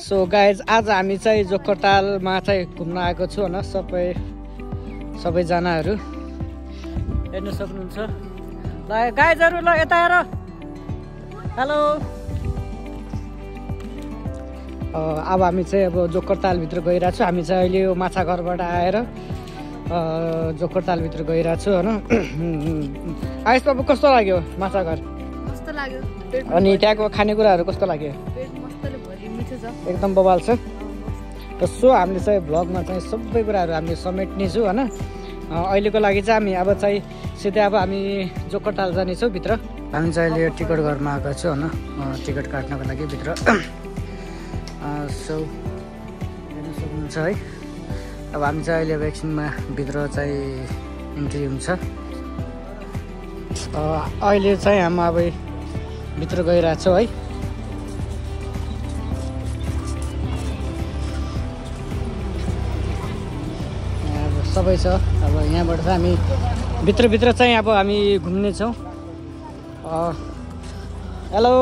So guys आज हामी चाहिँ जोकरतालमा चाहिँ घुम्न आएको छु होइन सबैजनाहरू हेर्न सक्नुहुन्छ। ल गाइजहरू ल यता हेर। हेलो। अब हामी चाहिँ अब जोकरतालभित्र गइरहेको छु। हामी चाहिँ अहिले यो माछाघरबाट आएर जोकरतालभित्र गइरहेको छु होइन। आयुष बाबु कस्तो लाग्यो माछाघर? कस्तो लाग्यो? अनि त्यहाँको खानेकुराहरू कस्तो लाग्यो? एकदम बवाल छ। सो हामीले चाहिँ भ्लगमा चाहिँ सबै कुराहरू हामीले समेट्नेछौँ होइन। अहिलेको लागि चाहिँ हामी अब चाहिँ सिधै अब हामी जोकरताल जानेछौँ भित्र। हामी चाहिँ अहिले टिकट घरमा आएको छौँ होइन, टिकट काट्नको लागि भित्र। सो हेर्न सक्नुहुन्छ है। अब हामी चाहिँ अहिले अब एकछिनमा भित्र चाहिँ इन्ट्री हुन्छ। अहिले चाहिँ हामी अब भित्र गइरहेको छौँ है। सबै छ। अब यहाँबाट चाहिँ हामी भित्रभित्र चाहिँ अब हामी घुम्नेछौँ। हेलो,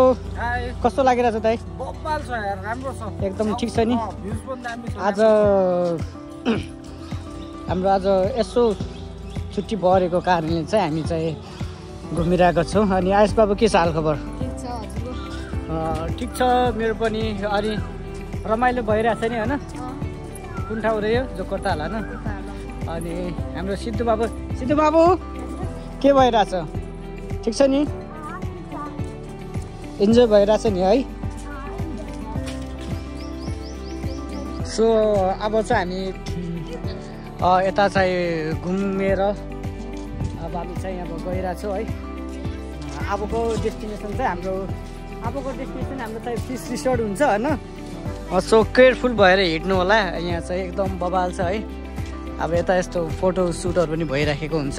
कस्तो लागिरहेछ दाइ? राम्रो छ, एकदम ठिक छ नि। आज हाम्रो आज यसो छुट्टी परेको कारणले चाहिँ हामी चाहिँ घुमिरहेको छौँ। अनि आयुष बाबु के छ हालखबर? ठिक छ मेरो पनि। अनि रमाइलो भइरहेछ नि होइन? कुन ठाउँ रह्यो? जोकरताल होइन। अनि हाम्रो सिद्धु बाबु के भइरहेछ? ठिक छ नि? इन्जोय भइरहेछ नि है? सो अब चाहिँ हामी यता चाहिँ घुमेर अब हामी चाहिँ अब गइरहेछौँ है। अबको डेस्टिनेसन हाम्रो चाहिँ फिस रिसोर्ट हुन्छ होइन। सो केयरफुल भएर हिँड्नु होला। यहाँ चाहिँ एकदम बवाल छ है। अब यता यस्तो फोटो सुटहरू पनि भइराखेको हुन्छ,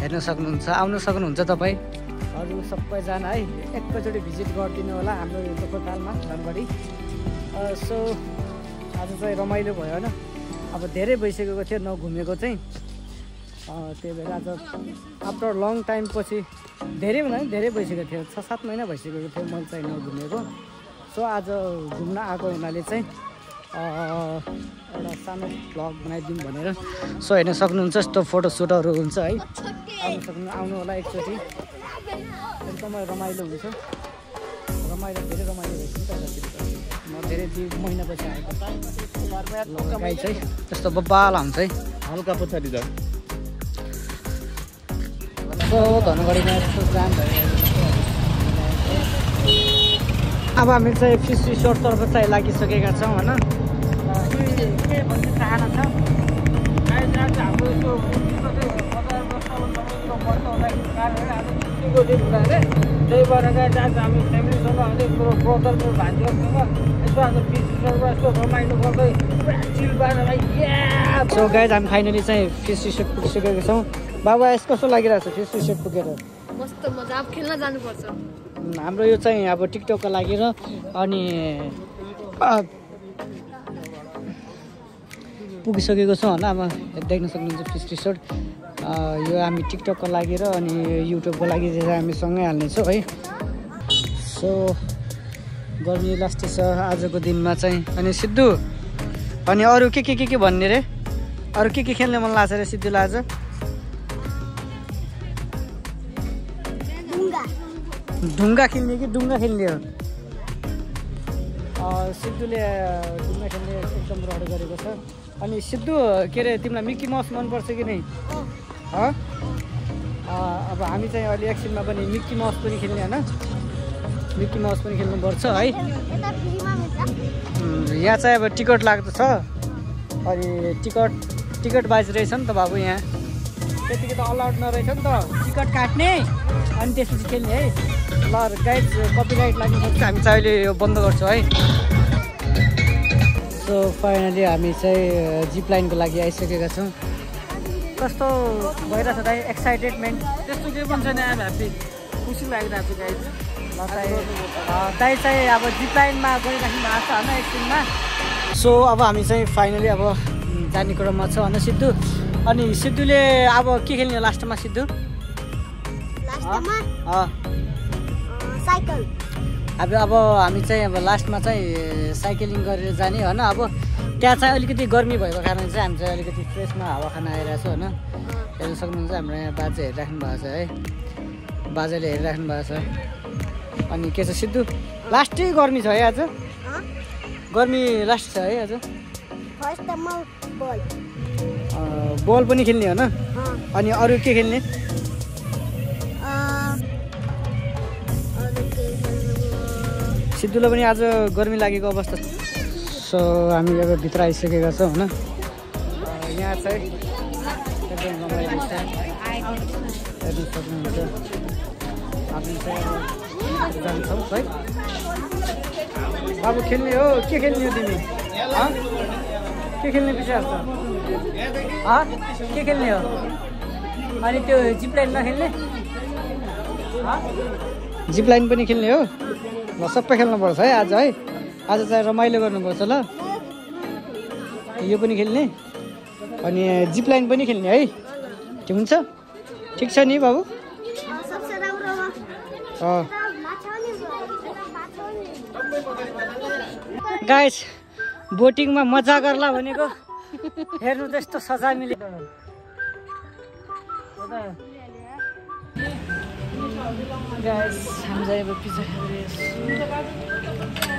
हेर्न सक्नुहुन्छ। आउनु सक्नुहुन्छ तपाईँहरू सबैजना है। एकैचोटि भिजिट गरिदिनु होला हाम्रो यो जोकरतालमा धनगढी। सो आज चाहिँ रमाइलो भयो होइन। अब धेरै भइसकेको थियो नघुमेको चाहिँ, त्यही भएर आज आफ्टर लङ टाइम पछि धेरै भन्दा पनि धेरै भइसकेको थियो, 6-7 महिना भइसकेको थियो मैले चाहिँ नघुमेको। सो आज घुम्न आएको हुनाले चाहिँ एउटा सानो भ्लग बनाइदिउँ भनेर। सो हेर्न सक्नुहुन्छ यस्तो फोटोसुटहरू हुन्छ है। आउनु होला एकचोटि, एकदमै रमाइलो हुन्छ। धेरै रमाइलो भएछ नि त। म धेरै 2 महिनापछि आएको गाई चाहिँ त्यस्तो बब्बाल हुन्छ है। हल्का पछाडि जाऊ। धनगढीमा यस्तो जाम भयो। अब हामी चाहिँ फिस रिसोर्टतर्फ चाहिँ लागिसकेका छौँ होइन। के भन्ने चाहना छ? हाम्रो त्यो त्यही भएर हामी फ्यामिलीसँग अलिक ब्रदरको भान्जीहरूसँग यसो आज फिस रिसोर्टमा यस्तो रमाइलो गर्दै चिल पारेर सो गाइज हामी फाइनली चाहिँ फिस रिसोर्ट पुगिसकेको छौँ। बाबा यस कस्तो लागिरहेको छ फिस रिसोर्ट पुगेर? मस्त मजा। अब खेल्न जानुपर्छ। हाम्रो यो चाहिँ अब टिकटकको लागि र अनि पुगिसकेको छौँ होइन। अब देख्न सक्नुहुन्छ फिस रिसोर्ट। यो हामी टिकटकको लागि र अनि युट्युबको लागि चाहिँ हामी सँगै हाल्नेछौँ है। सो गर्मी लास्टै छ आजको दिनमा चाहिँ। अनि सिद्धु अनि अरू के भन्ने रे? अरू के खेल्ने मन लाग्छ रे सिद्धुलाई आज? ढुङ्गा खेल्ने कि डुङ्गा खेल्ने हो? सिद्धुले ढुङ्गा खेल्ने एकदम रहर गरेको छ। अनि सिद्धु के अरे तिमीलाई मिक्की माउस मनपर्छ कि नै? अब हामी चाहिँ अहिले एकछिनमा पनि मिक्की माउस पनि खेल्ने होइन। मिक्की माउस पनि खेल्नुपर्छ है। यहाँ चाहिँ अब टिकट लाग्दछ। अनि टिकट बाज रहेछ नि त बाबु। यहाँ त्यतिकै त अलाउड नरहेछ नि त टिकट काट्ने अनि त्यसपछि खेल्ने है। ल गाइड कपिराइट लाग्नु सक्छ। हामी चाहिँ अहिले यो बन्द गर्छौँ है। सो फाइनली हामी चाहिँ जिप लाइनको लागि आइसकेका छौँ। कस्तो भइरहेछ दाइ? एक्साइटेडमेन्ट? त्यस्तो केही पनि छैन। आम ह्याप्पी, खुसी लागिरहेको छ गाइज। दाइ चाहिँ अब जिप लाइनमा गइराख्नु भएको छ होइन एकछिनमा। सो अब हामी चाहिँ फाइनली अब जाने क्रममा छ होइन सिद्धु। अनि सिद्धुले अब के खेल्ने लास्टमा? सिद्धु साइकल अब हामी चाहिँ अब लास्टमा चाहिँ साइक्लिङ गरेर जाने होइन। अब त्यहाँ चाहिँ अलिकति गर्मी भएको कारण चाहिँ हामी चाहिँ अलिकति फ्रेसमा हावा खान आइरहेको छ होइन। हेर्न सक्नुहुन्छ हाम्रो यहाँ बाजे हेरिराख्नु भएको छ है, बाजेले हेरिराख्नु भएको छ। अनि के छ सिद्धु, लास्टै गर्मी छ है आज, गर्मी लास्ट छ है आज। बल पनि खेल्ने होइन, अनि अरू के खेल्ने? सिद्धुलाई पनि आज गर्मी लागेको अवस्था छ। सो हामी अब भित्र आइसकेका छौँ होइन। यहाँ चाहिँ एकदम रमाइलो छ, हेर्नु सक्नुहुन्छ। हामी चाहिँ जान्छौँ है। बाबु खेल्ने हो, के खेल्ने हो तिमी? के खेल्ने विचार छ? के खेल्ने हो? अनि त्यो जिप लाइन नखेल्ने? जिप लाइन पनि खेल्ने हो? ल सबै खेल्नुपर्छ है आज है। आज चाहिँ रमाइलो गर्नुपर्छ ल। यो पनि खेल्ने अनि जिप लाइन पनि खेल्ने है। के हुन्छ? ठिक छ नि बाबु? गाइस बोटिङमा मजा गर्ला भनेको हेर्नु त यस्तो सजाय मिले। गाइस हामी चाहिँ अब पिज्जा खाइरहेको छौँ।